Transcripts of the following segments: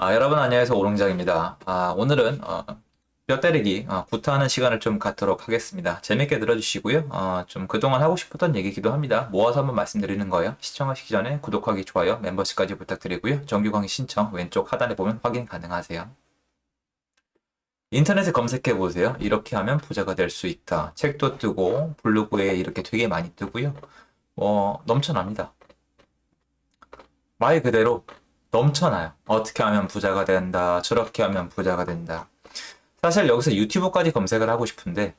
여러분 안녕하세요. 오롱장입니다. 오늘은 뼈 때리기 구타하는 시간을 좀 갖도록 하겠습니다. 재밌게 들어주시고요. 좀 그동안 하고 싶었던 얘기기도 합니다. 모아서 한번 말씀드리는 거예요. 시청하시기 전에 구독하기, 좋아요, 멤버십까지 부탁드리고요. 정규 강의 신청 왼쪽 하단에 보면 확인 가능하세요. 인터넷에 검색해 보세요. 이렇게 하면 부자가 될 수 있다. 책도 뜨고 블로그에 이렇게 되게 많이 뜨고요. 넘쳐납니다. 말 그대로 넘쳐나요. 어떻게 하면 부자가 된다. 저렇게 하면 부자가 된다. 사실 여기서 유튜브까지 검색을 하고 싶은데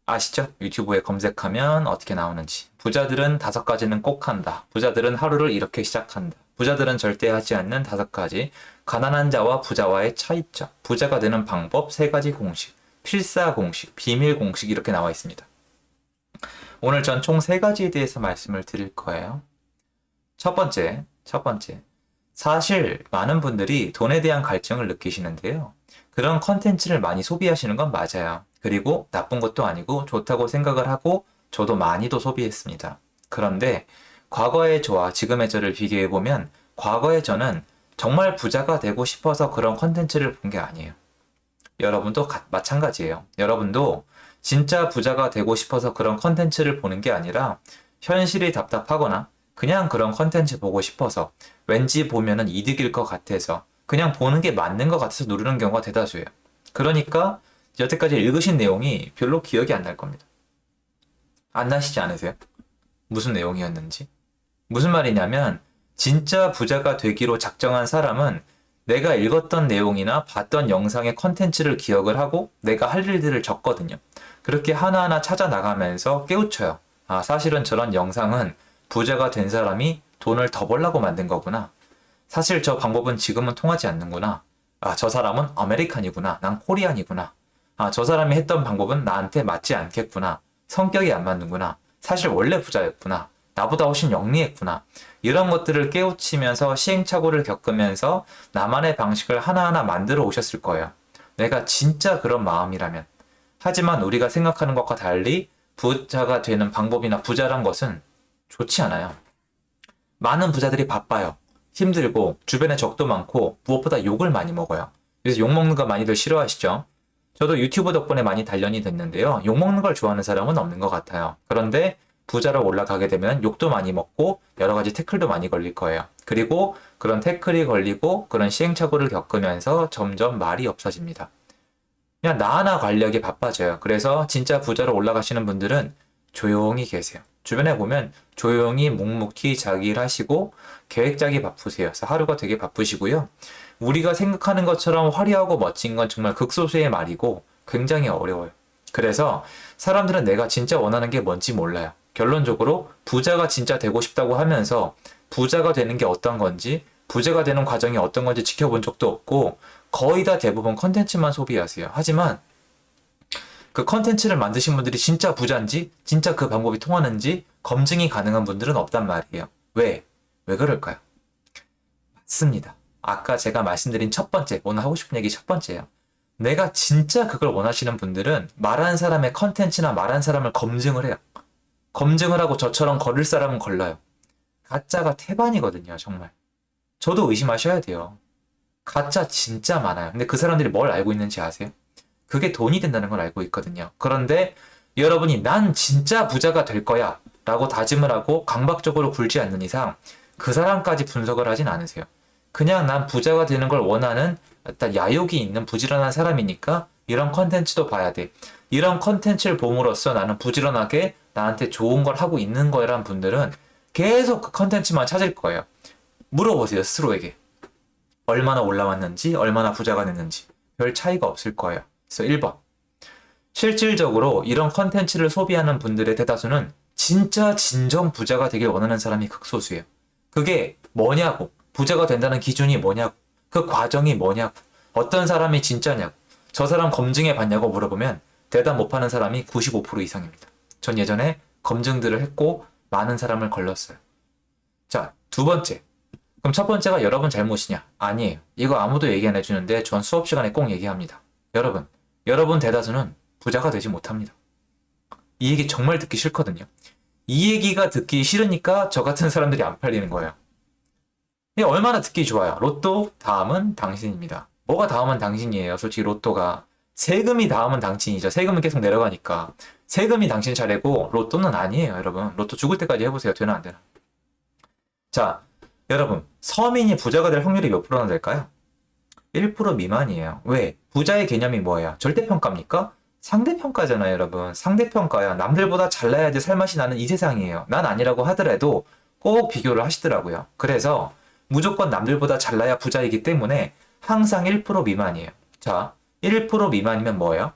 아시죠? 유튜브에 검색하면 어떻게 나오는지. 부자들은 5가지는 꼭 한다. 부자들은 하루를 이렇게 시작한다. 부자들은 절대 하지 않는 5가지. 가난한 자와 부자와의 차이점. 부자가 되는 방법 3가지 공식. 필사 공식, 비밀 공식 이렇게 나와 있습니다. 오늘 전 총 3가지에 대해서 말씀을 드릴 거예요. 첫 번째. 사실 많은 분들이 돈에 대한 갈증을 느끼시는데요. 그런 컨텐츠를 많이 소비하시는 건 맞아요. 그리고 나쁜 것도 아니고 좋다고 생각을 하고 저도 많이도 소비했습니다. 그런데 과거의 저와 지금의 저를 비교해보면 과거의 저는 정말 부자가 되고 싶어서 그런 컨텐츠를 본 게 아니에요. 여러분도 마찬가지예요. 여러분도 진짜 부자가 되고 싶어서 그런 컨텐츠를 보는 게 아니라 현실이 답답하거나 그냥 그런 컨텐츠 보고 싶어서 왠지 보면은 이득일 것 같아서 그냥 보는 게 맞는 것 같아서 누르는 경우가 대다수예요. 그러니까 여태까지 읽으신 내용이 별로 기억이 안 날 겁니다. 안 나시지 않으세요? 무슨 내용이었는지? 무슨 말이냐면 진짜 부자가 되기로 작정한 사람은 내가 읽었던 내용이나 봤던 영상의 컨텐츠를 기억을 하고 내가 할 일들을 적거든요. 그렇게 하나하나 찾아 나가면서 깨우쳐요. 사실은 저런 영상은 부자가 된 사람이 돈을 더 벌라고 만든 거구나. 사실 저 방법은 지금은 통하지 않는구나. 저 사람은 아메리칸이구나. 난 코리안이구나. 저 사람이 했던 방법은 나한테 맞지 않겠구나. 성격이 안 맞는구나. 사실 원래 부자였구나. 나보다 훨씬 영리했구나. 이런 것들을 깨우치면서 시행착오를 겪으면서 나만의 방식을 하나하나 만들어 오셨을 거예요. 내가 진짜 그런 마음이라면. 하지만 우리가 생각하는 것과 달리 부자가 되는 방법이나 부자란 것은 좋지 않아요. 많은 부자들이 바빠요. 힘들고 주변에 적도 많고 무엇보다 욕을 많이 먹어요. 그래서 욕 먹는 거 많이들 싫어하시죠? 저도 유튜브 덕분에 많이 단련이 됐는데요. 욕 먹는 걸 좋아하는 사람은 없는 것 같아요. 그런데 부자로 올라가게 되면 욕도 많이 먹고 여러 가지 태클도 많이 걸릴 거예요. 그리고 그런 태클이 걸리고 그런 시행착오를 겪으면서 점점 말이 없어집니다. 그냥 나 하나 관리하기 바빠져요. 그래서 진짜 부자로 올라가시는 분들은 조용히 계세요. 주변에 보면 조용히 묵묵히 자기 일 하시고 계획 짜기 바쁘세요. 그래서 하루가 되게 바쁘시고요. 우리가 생각하는 것처럼 화려하고 멋진 건 정말 극소수의 말이고 굉장히 어려워요. 그래서 사람들은 내가 진짜 원하는 게 뭔지 몰라요. 결론적으로 부자가 진짜 되고 싶다고 하면서 부자가 되는 게 어떤 건지 부자가 되는 과정이 어떤 건지 지켜본 적도 없고 거의 다 대부분 컨텐츠만 소비하세요. 하지만 그 컨텐츠를 만드신 분들이 진짜 부자인지 진짜 그 방법이 통하는지 검증이 가능한 분들은 없단 말이에요. 왜? 왜 그럴까요? 맞습니다. 아까 제가 말씀드린 첫 번째, 오늘 하고 싶은 얘기 첫 번째예요. 내가 진짜 그걸 원하시는 분들은 말한 사람의 컨텐츠나 말한 사람을 검증을 해요. 검증을 하고 저처럼 걸을 사람은 걸러요. 가짜가 태반이거든요, 정말. 저도 의심하셔야 돼요. 가짜 진짜 많아요. 근데 그 사람들이 뭘 알고 있는지 아세요? 그게 돈이 된다는 걸 알고 있거든요. 그런데 여러분이 난 진짜 부자가 될 거야 라고 다짐을 하고 강박적으로 굴지 않는 이상 그 사람까지 분석을 하진 않으세요. 그냥 난 부자가 되는 걸 원하는 일단 야욕이 있는 부지런한 사람이니까 이런 컨텐츠도 봐야 돼. 이런 컨텐츠를 봄으로써 나는 부지런하게 나한테 좋은 걸 하고 있는 거라는 분들은 계속 그 컨텐츠만 찾을 거예요. 물어보세요, 스스로에게. 얼마나 올라왔는지, 얼마나 부자가 됐는지 별 차이가 없을 거예요. 그래서 1번. 실질적으로 이런 컨텐츠를 소비하는 분들의 대다수는 진짜 진정 부자가 되길 원하는 사람이 극소수예요. 그게 뭐냐고, 부자가 된다는 기준이 뭐냐고, 그 과정이 뭐냐고, 어떤 사람이 진짜냐고, 저 사람 검증해 봤냐고 물어보면 대답 못하는 사람이 95% 이상입니다. 전 예전에 검증들을 했고 많은 사람을 걸렀어요. 자, 두 번째. 그럼 첫 번째가 여러분 잘못이냐? 아니에요. 이거 아무도 얘기 안 해주는데 전 수업 시간에 꼭 얘기합니다. 여러분 대다수는 부자가 되지 못합니다. 이 얘기 정말 듣기 싫거든요. 이 얘기가 듣기 싫으니까 저 같은 사람들이 안 팔리는 거예요. 이게 얼마나 듣기 좋아요. 로또 다음은 당신입니다. 뭐가 다음은 당신이에요. 솔직히 로또가 세금이 다음은 당신이죠. 세금은 계속 내려가니까 세금이 당신 차례고 로또는 아니에요. 여러분 로또 죽을 때까지 해보세요. 되나 안 되나. 자 여러분 서민이 부자가 될 확률이 몇 프로나 될까요? 1% 미만이에요. 왜? 부자의 개념이 뭐예요? 절대평가입니까? 상대평가잖아요, 여러분. 상대평가야. 남들보다 잘나야지 살맛이 나는 이 세상이에요. 난 아니라고 하더라도 꼭 비교를 하시더라고요. 그래서 무조건 남들보다 잘나야 부자이기 때문에 항상 1% 미만이에요. 자, 1% 미만이면 뭐예요?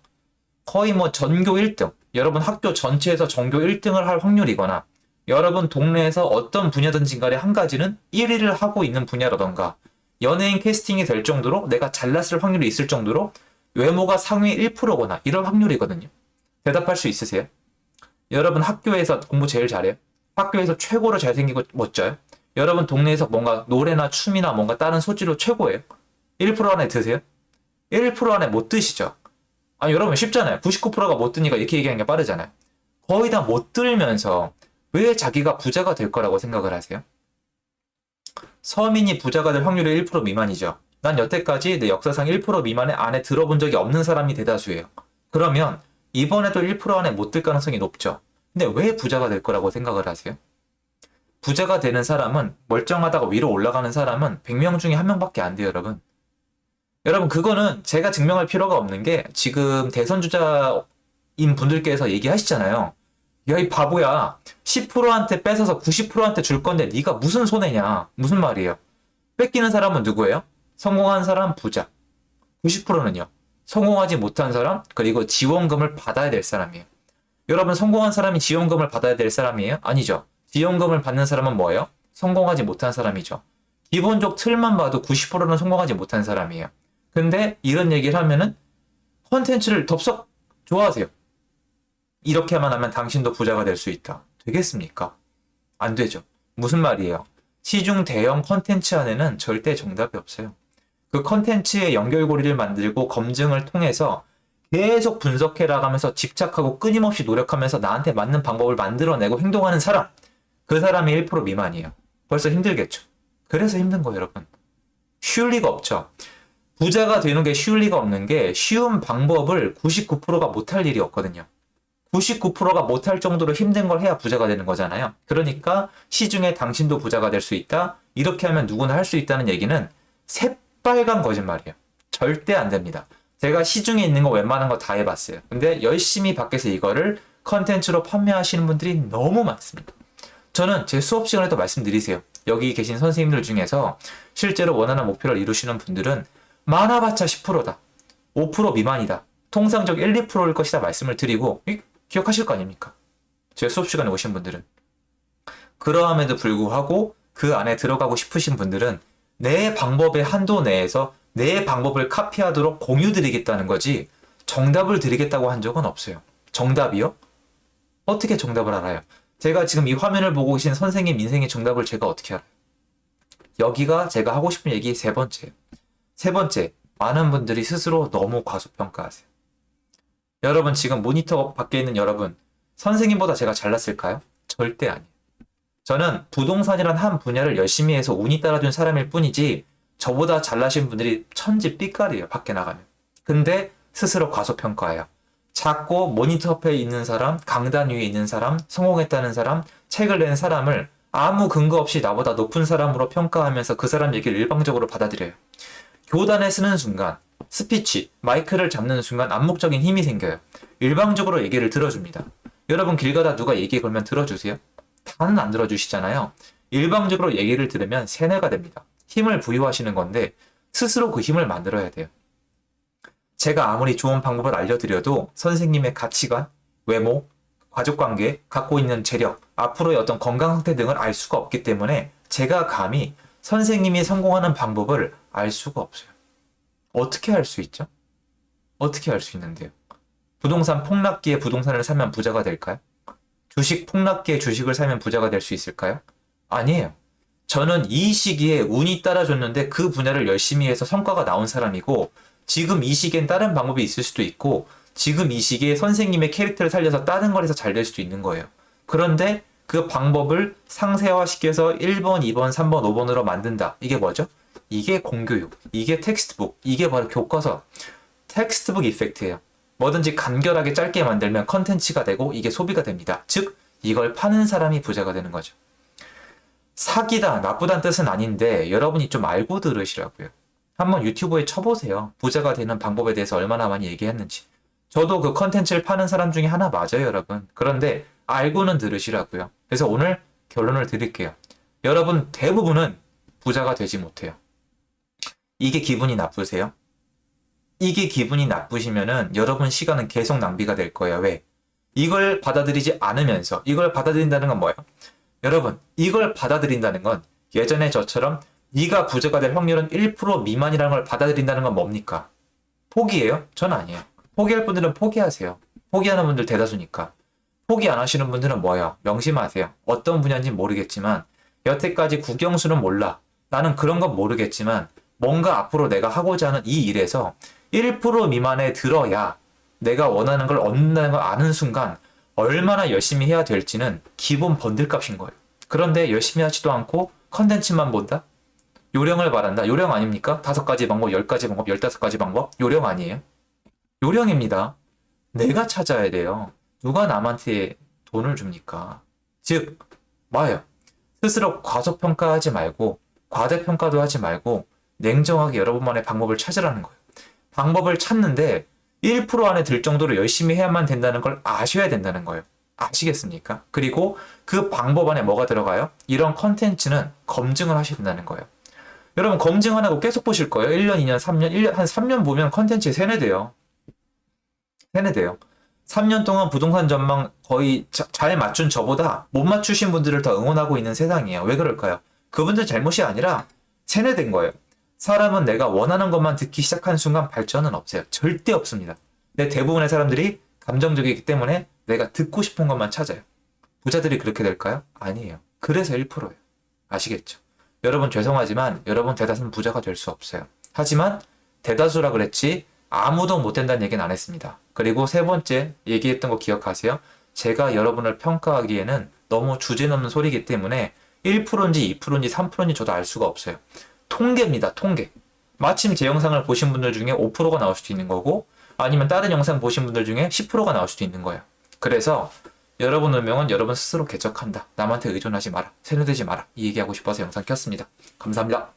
거의 뭐 전교 1등. 여러분 학교 전체에서 전교 1등을 할 확률이거나 여러분 동네에서 어떤 분야든지 간에 한 가지는 1위를 하고 있는 분야라던가 연예인 캐스팅이 될 정도로 내가 잘났을 확률이 있을 정도로 외모가 상위 1%거나 이런 확률이거든요. 대답할 수 있으세요? 여러분 학교에서 공부 제일 잘해요? 학교에서 최고로 잘생기고 멋져요? 여러분 동네에서 뭔가 노래나 춤이나 뭔가 다른 소질로 최고예요? 1% 안에 드세요? 1% 안에 못 드시죠? 아니 여러분 쉽잖아요. 99%가 못 드니까 이렇게 얘기하는 게 빠르잖아요. 거의 다 못 들면서 왜 자기가 부자가 될 거라고 생각을 하세요? 서민이 부자가 될 확률이 1% 미만이죠. 난 여태까지 내 역사상 1% 미만의 안에 들어본 적이 없는 사람이 대다수예요. 그러면 이번에도 1% 안에 못 들 가능성이 높죠. 근데 왜 부자가 될 거라고 생각을 하세요? 부자가 되는 사람은 멀쩡하다가 위로 올라가는 사람은 100명 중에 1명밖에 안 돼요, 여러분. 여러분 그거는 제가 증명할 필요가 없는 게 지금 대선 주자인 분들께서 얘기하시잖아요. 야, 이 바보야. 10%한테 뺏어서 90%한테 줄 건데 네가 무슨 손해냐. 무슨 말이에요? 뺏기는 사람은 누구예요? 성공한 사람 부자. 90%는요. 성공하지 못한 사람 그리고 지원금을 받아야 될 사람이에요. 여러분 성공한 사람이 지원금을 받아야 될 사람이에요? 아니죠. 지원금을 받는 사람은 뭐예요? 성공하지 못한 사람이죠. 기본적 틀만 봐도 90%는 성공하지 못한 사람이에요. 근데 이런 얘기를 하면은 콘텐츠를 덥석 좋아하세요. 이렇게만 하면 당신도 부자가 될 수 있다. 되겠습니까? 안 되죠. 무슨 말이에요? 시중 대형 컨텐츠 안에는 절대 정답이 없어요. 그 컨텐츠의 연결고리를 만들고 검증을 통해서 계속 분석해 나가면서 집착하고 끊임없이 노력하면서 나한테 맞는 방법을 만들어내고 행동하는 사람. 그 사람이 1% 미만이에요. 벌써 힘들겠죠. 그래서 힘든 거예요, 여러분. 쉬울 리가 없죠. 부자가 되는 게 쉬울 리가 없는 게 쉬운 방법을 99%가 못할 일이 없거든요. 99%가 못할 정도로 힘든 걸 해야 부자가 되는 거잖아요. 그러니까 시중에 당신도 부자가 될 수 있다. 이렇게 하면 누구나 할 수 있다는 얘기는 새빨간 거짓말이에요. 절대 안 됩니다. 제가 시중에 있는 거 웬만한 거 다 해봤어요. 근데 열심히 밖에서 이거를 컨텐츠로 판매하시는 분들이 너무 많습니다. 저는 제 수업 시간에도 말씀드리세요. 여기 계신 선생님들 중에서 실제로 원하는 목표를 이루시는 분들은 많아봤자 10%다. 5% 미만이다. 통상적 1, 2%일 것이다 말씀을 드리고 기억하실 거 아닙니까? 제 수업 시간에 오신 분들은. 그러함에도 불구하고 그 안에 들어가고 싶으신 분들은 내 방법의 한도 내에서 내 방법을 카피하도록 공유드리겠다는 거지 정답을 드리겠다고 한 적은 없어요. 정답이요? 어떻게 정답을 알아요? 제가 지금 이 화면을 보고 계신 선생님 인생의 정답을 제가 어떻게 알아요? 여기가 제가 하고 싶은 얘기 세 번째예요. 세 번째, 많은 분들이 스스로 너무 과소평가하세요. 여러분 지금 모니터 밖에 있는 여러분 선생님보다 제가 잘났을까요? 절대 아니에요. 저는 부동산이란 한 분야를 열심히 해서 운이 따라준 사람일 뿐이지 저보다 잘나신 분들이 천지 삐까리예요. 밖에 나가면. 근데 스스로 과소평가해요. 작고 모니터 앞에 있는 사람, 강단 위에 있는 사람, 성공했다는 사람, 책을 낸 사람을 아무 근거 없이 나보다 높은 사람으로 평가하면서 그 사람 얘기를 일방적으로 받아들여요. 교단에 쓰는 순간 스피치, 마이크를 잡는 순간 암묵적인 힘이 생겨요. 일방적으로 얘기를 들어줍니다. 여러분 길 가다 누가 얘기 걸면 들어주세요? 다는 안 들어주시잖아요. 일방적으로 얘기를 들으면 세뇌가 됩니다. 힘을 부여하시는 건데 스스로 그 힘을 만들어야 돼요. 제가 아무리 좋은 방법을 알려드려도 선생님의 가치관, 외모, 가족관계, 갖고 있는 재력, 앞으로의 어떤 건강 상태 등을 알 수가 없기 때문에 제가 감히 선생님이 성공하는 방법을 알 수가 없어요. 어떻게 할 수 있죠? 어떻게 할 수 있는데요? 부동산 폭락기에 부동산을 사면 부자가 될까요? 주식 폭락기에 주식을 사면 부자가 될 수 있을까요? 아니에요. 저는 이 시기에 운이 따라줬는데 그 분야를 열심히 해서 성과가 나온 사람이고 지금 이 시기엔 다른 방법이 있을 수도 있고 지금 이 시기에 선생님의 캐릭터를 살려서 다른 걸 해서 잘 될 수도 있는 거예요. 그런데 그 방법을 상세화시켜서 1번, 2번, 3번, 5번으로 만든다. 이게 뭐죠? 이게 공교육, 이게 텍스트북, 이게 바로 교과서. 텍스트북 이펙트예요. 뭐든지 간결하게 짧게 만들면 컨텐츠가 되고 이게 소비가 됩니다. 즉 이걸 파는 사람이 부자가 되는 거죠. 사기다, 나쁘다는 뜻은 아닌데 여러분이 좀 알고 들으시라고요. 한번 유튜브에 쳐보세요. 부자가 되는 방법에 대해서 얼마나 많이 얘기했는지. 저도 그 컨텐츠를 파는 사람 중에 하나 맞아요, 여러분. 그런데 알고는 들으시라고요. 그래서 오늘 결론을 드릴게요. 여러분 대부분은 부자가 되지 못해요. 이게 기분이 나쁘세요? 이게 기분이 나쁘시면은 여러분 시간은 계속 낭비가 될 거예요. 왜? 이걸 받아들이지 않으면서 이걸 받아들인다는 건 뭐예요? 여러분 이걸 받아들인다는 건 예전에 저처럼 네가 부자가 될 확률은 1% 미만이라는 걸 받아들인다는 건 뭡니까? 포기예요? 전 아니에요. 포기할 분들은 포기하세요. 포기하는 분들 대다수니까. 포기 안 하시는 분들은 뭐야? 명심하세요. 어떤 분야인지 모르겠지만 여태까지 국영수는 몰라. 나는 그런 건 모르겠지만 뭔가 앞으로 내가 하고자 하는 이 일에서 1% 미만에 들어야 내가 원하는 걸 얻는다는 걸 아는 순간 얼마나 열심히 해야 될지는 기본 번들값인 거예요. 그런데 열심히 하지도 않고 컨텐츠만 본다? 요령을 바란다? 요령 아닙니까? 5가지 방법, 10가지 방법, 15가지 방법? 요령 아니에요? 요령입니다. 내가 찾아야 돼요. 누가 남한테 돈을 줍니까? 즉, 뭐예요? 스스로 과소평가하지 말고 과대평가도 하지 말고 냉정하게 여러분만의 방법을 찾으라는 거예요. 방법을 찾는데 1% 안에 들 정도로 열심히 해야만 된다는 걸 아셔야 된다는 거예요. 아시겠습니까? 그리고 그 방법 안에 뭐가 들어가요? 이런 컨텐츠는 검증을 하셔야 된다는 거예요. 여러분 검증 안 하고 계속 보실 거예요. 1년, 2년, 3년, 1년, 한 3년 보면 컨텐츠에 세뇌돼요. 세뇌돼요. 3년 동안 부동산 전망 거의 잘 맞춘 저보다 못 맞추신 분들을 더 응원하고 있는 세상이에요. 왜 그럴까요? 그분들 잘못이 아니라 세뇌된 거예요. 사람은 내가 원하는 것만 듣기 시작한 순간 발전은 없어요. 절대 없습니다. 근데 대부분의 사람들이 감정적이기 때문에 내가 듣고 싶은 것만 찾아요. 부자들이 그렇게 될까요? 아니에요. 그래서 1%예요. 아시겠죠? 여러분 죄송하지만 여러분 대다수는 부자가 될 수 없어요. 하지만 대다수라 그랬지 아무도 못 된다는 얘기는 안 했습니다. 그리고 세 번째 얘기했던 거 기억하세요? 제가 여러분을 평가하기에는 너무 주제넘는 소리이기 때문에 1%인지 2%인지 3%인지 저도 알 수가 없어요. 통계입니다. 통계. 마침 제 영상을 보신 분들 중에 5%가 나올 수도 있는 거고 아니면 다른 영상 보신 분들 중에 10%가 나올 수도 있는 거예요. 그래서 여러분 운명은 여러분 스스로 개척한다. 남한테 의존하지 마라. 세뇌되지 마라. 이 얘기하고 싶어서 영상 켰습니다. 감사합니다.